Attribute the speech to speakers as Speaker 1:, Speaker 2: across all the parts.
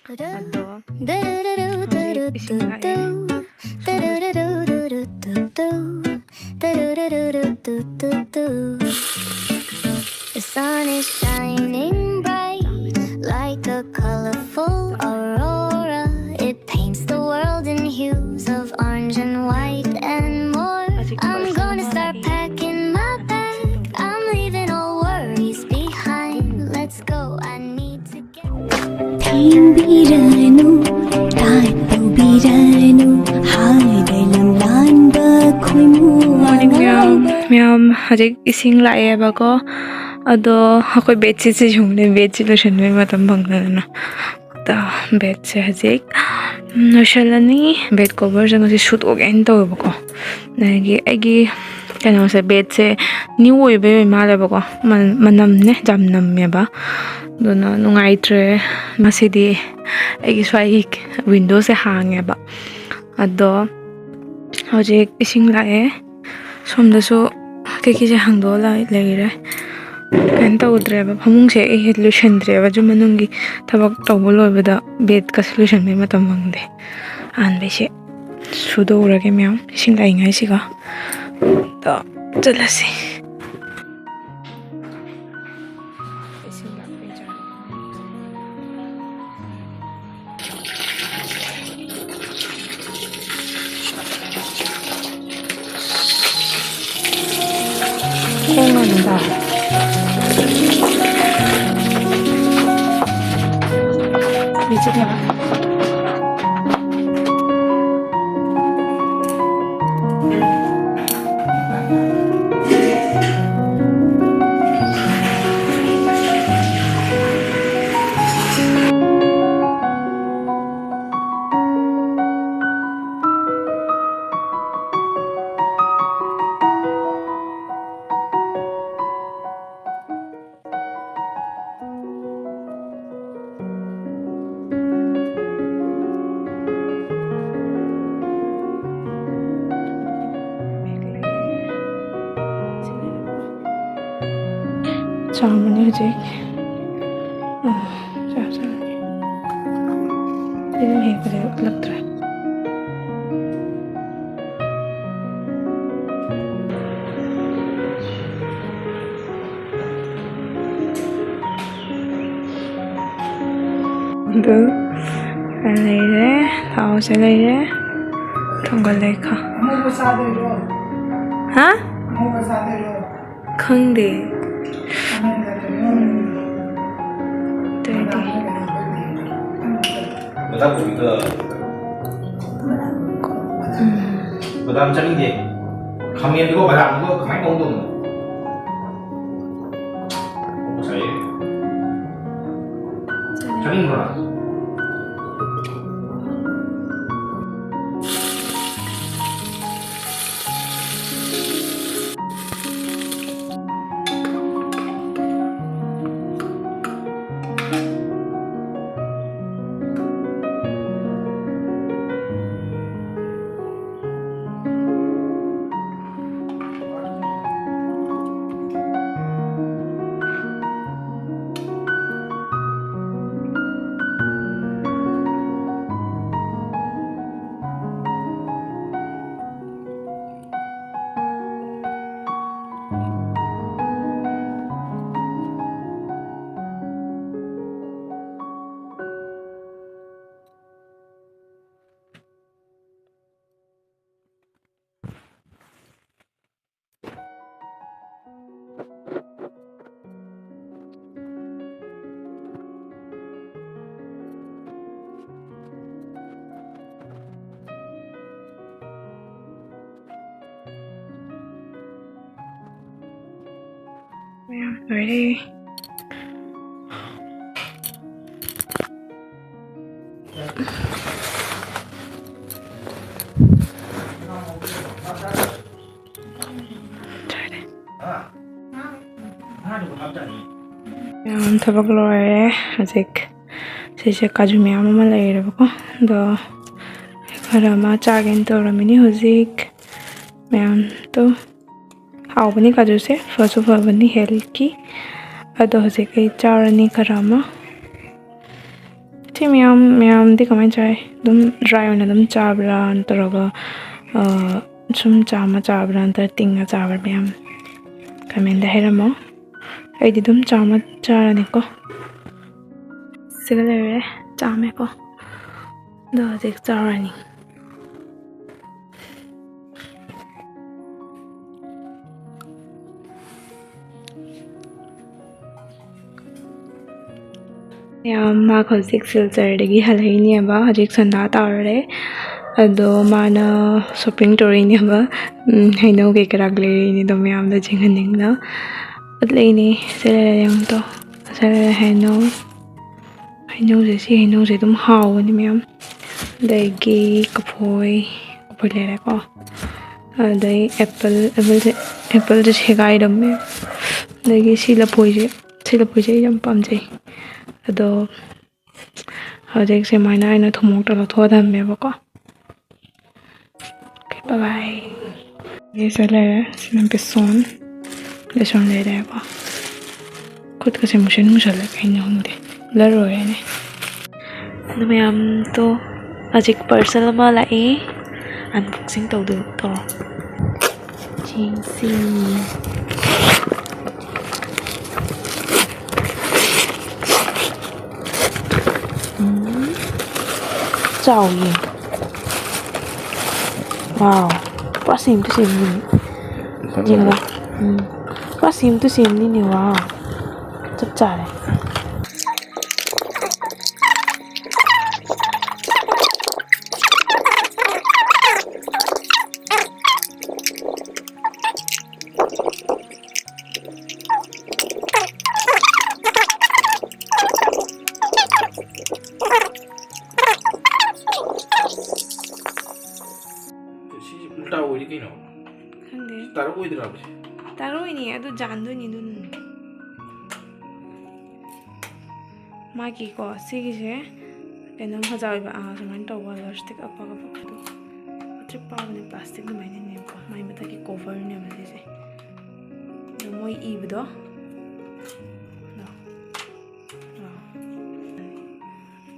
Speaker 1: ꯑꯗꯣ ꯍꯧꯖꯤꯛ ꯏꯁꯤꯡ ꯂꯥꯛꯑꯦ
Speaker 2: The sun is shining bright like a colorful aurora. It paints the world in hues of orange and white and more. I'm gonna start packing my bag. I'm leaving all worries behind. Let's go, I need to get.
Speaker 3: Biranu, tato biranu, hailam lamba khoimu.
Speaker 1: Morning ma'am hajik ising lae ba ko ado akoi bechi se jumle bechi lo shenme matam bangna ta bed se hajik noshalani bed cover jang se shoot again to ba ko nagi agi kano se bed se new oi be ma le ba ko manam ne jam nam me ba dona nungai tre masidi agi swai window se hange ba ado hajik ising lae somdasu kekije hangdo la leire kan tawdreba phamung se e solution-dreba ju manungi thabak tawbo loibada bed ka solution me matam mangde an be se sudo urage myam sing lai ngai siga to chalasi 행운이다. 미치냐? चामने हो जाएगी नहीं लगता है lấy thảo sẽ lấy đấy không có lấy không hả không đi对对。
Speaker 4: 我再补一个，我当真一点，旁边如果把它如果开公动的，谁？真定住了。
Speaker 1: Ready? ꯊꯕꯛ ꯂꯣꯏꯔꯦ ꯍꯧꯖꯤꯛ ꯁꯤꯁꯦ ꯀꯥꯖꯨ ꯃꯌꯥꯝ ꯑꯃ ꯂꯩꯔꯦꯕꯀꯣ ꯑꯗꯣ ꯈꯔ ꯑꯃ ꯆꯥꯒꯦꯅ ꯇꯧꯔꯝꯃꯤꯅꯤ ꯍꯧꯖꯤꯛ ꯃꯌꯥꯝꯗꯣ ꯍꯥꯎꯕꯅꯤ ꯀꯥꯖꯨꯁꯦ ꯐꯁꯨ ꯐꯕꯅꯤ ꯍꯦꯜꯊꯀꯤ ꯑꯗꯣ ꯍꯧꯖꯤꯛ ꯑꯩ ꯆꯥꯔꯅꯤ ꯈꯔ ꯑꯃ ꯁꯤ ꯃꯌꯥꯝꯗꯤ ꯀꯃꯥꯏꯅ ꯆꯥꯏ ꯑꯗꯨꯝ ꯗ꯭ꯔꯥꯏ ꯑꯣꯏꯅ ꯑꯗꯨꯝ ꯆꯥꯕ꯭ꯔꯥ ꯅꯠꯇ꯭ꯔꯒ ꯁꯨꯝ ꯆꯥꯝꯃ ꯆꯥꯕ꯭ꯔꯥ ꯅꯠꯇ꯭ꯔꯒ ꯇꯤꯡꯉ ꯆꯥꯕ꯭ꯔꯥ ꯃꯌꯥꯝ ꯀꯃꯦꯟꯗ ꯍꯥꯏꯔꯝꯃꯣ ꯑꯩꯗꯤ ꯑꯗꯨꯝ ꯆꯥꯝꯃ ꯆꯥꯔꯅꯤꯀꯣ ꯁꯤꯒ ꯂꯩꯔꯦ ꯆꯥꯝꯃꯦꯀꯣ ꯑꯗꯣ ꯍꯧꯖꯤꯛ ꯆꯥꯔꯅꯤ ꯌꯥꯝ ꯃꯥ ꯍꯧꯖꯤꯛ ꯁꯤꯜꯆꯔꯗꯒꯤ ꯍꯜꯂꯛꯏꯅꯦꯕ ꯍꯧꯖꯤꯛ ꯁꯟꯗꯥ ꯇꯧꯔꯦ ꯑꯗꯣ ꯃꯥꯅ ꯁꯣꯞꯄꯤꯡ ꯇꯧꯔꯤꯅꯦꯕ ꯍꯩꯅꯧ ꯀꯩꯀꯥ ꯂꯩꯔꯤꯅꯦ ꯑꯗꯣ ꯃꯌꯥꯝꯗ ꯆꯦꯟꯍꯟꯅꯤꯡꯅ ꯎꯠꯂꯛꯏꯅꯦ ꯁꯤ ꯂꯩꯔꯦ ꯑꯃꯨꯛꯇꯣ ꯁꯤ ꯂꯩꯔꯦ ꯍꯩꯅꯧꯁꯦ ꯁꯤ ꯍꯩꯅꯧꯁꯦ ꯑꯗꯨꯝ ꯍꯥꯎꯕꯅꯤ ꯃꯌꯥꯝ ꯑꯗꯒꯤ ꯀꯐꯣꯏ ꯂꯩꯔꯦꯀꯣ ꯑꯗꯩ ꯑꯦꯄꯜꯁꯦ ꯁꯦꯒꯥꯏꯔꯝꯃꯦ ꯑꯗꯒꯤ ꯁꯤ ꯂꯐꯣꯏꯁꯦ ꯑꯩ ꯌꯥꯝ ꯄꯥꯝꯖꯩ ꯑꯗꯣ ꯍꯧꯖꯤꯛ ꯁꯨꯃꯥꯏꯅ ꯑꯩꯅ ꯊꯨꯝꯃꯣꯛꯇ ꯂꯧꯊꯣꯛꯑ ꯊꯝꯃꯦꯕꯀꯣ ꯕꯥꯏ ꯁꯤ ꯂꯩꯔꯦ ꯁꯤꯅ ꯕꯦꯁꯣꯟ ꯂꯩꯔꯦꯀꯣ ꯈꯨꯠꯀꯁꯦ ꯃꯨꯁꯜꯂꯦ ꯀꯩꯅꯣ ꯈꯪꯗꯦ ꯕ꯭ꯂꯔ ꯑꯣꯏꯔꯦꯅꯦ ꯑꯗꯨ ꯃꯌꯥꯝꯗꯣ ꯍꯧꯖꯤꯛ ꯄꯥꯔꯁꯦꯜ ꯑꯃ ꯂꯥꯛꯏ ꯑꯟꯕꯣꯛꯁꯤꯡ ꯇꯧꯔꯣ ꯆꯦꯡꯁꯤ ꯆꯥꯎꯏ ꯋꯥꯎ pura same to same nih jingga pura same to same nih wow chap chare
Speaker 4: ꯁꯤꯁꯦ ꯎꯜꯇꯥ ꯑꯣꯏꯔꯤ ꯀꯩꯅꯣ
Speaker 1: khande
Speaker 4: ꯇꯥꯔꯛ ꯑꯣꯏꯗ꯭ꯔꯕꯁꯦ
Speaker 1: taroi ni adu jandoi ni dun magi ko sigise kenom hajaiba sumain tawwa plastic apaga pakadu trip pawne plastic na maine ne ko mai mata ki cover ne ma se do moi ibdo no no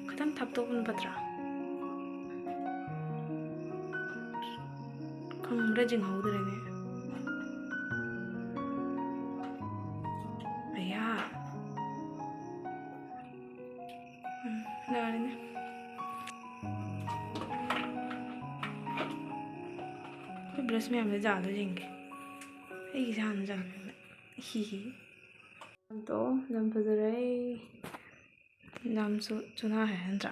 Speaker 1: kadam thap to bun patra khangre jing haudre ne aya darine ko brush me amne jalo jinge ai jan jan hi to lam fazare nam su chuna hai andra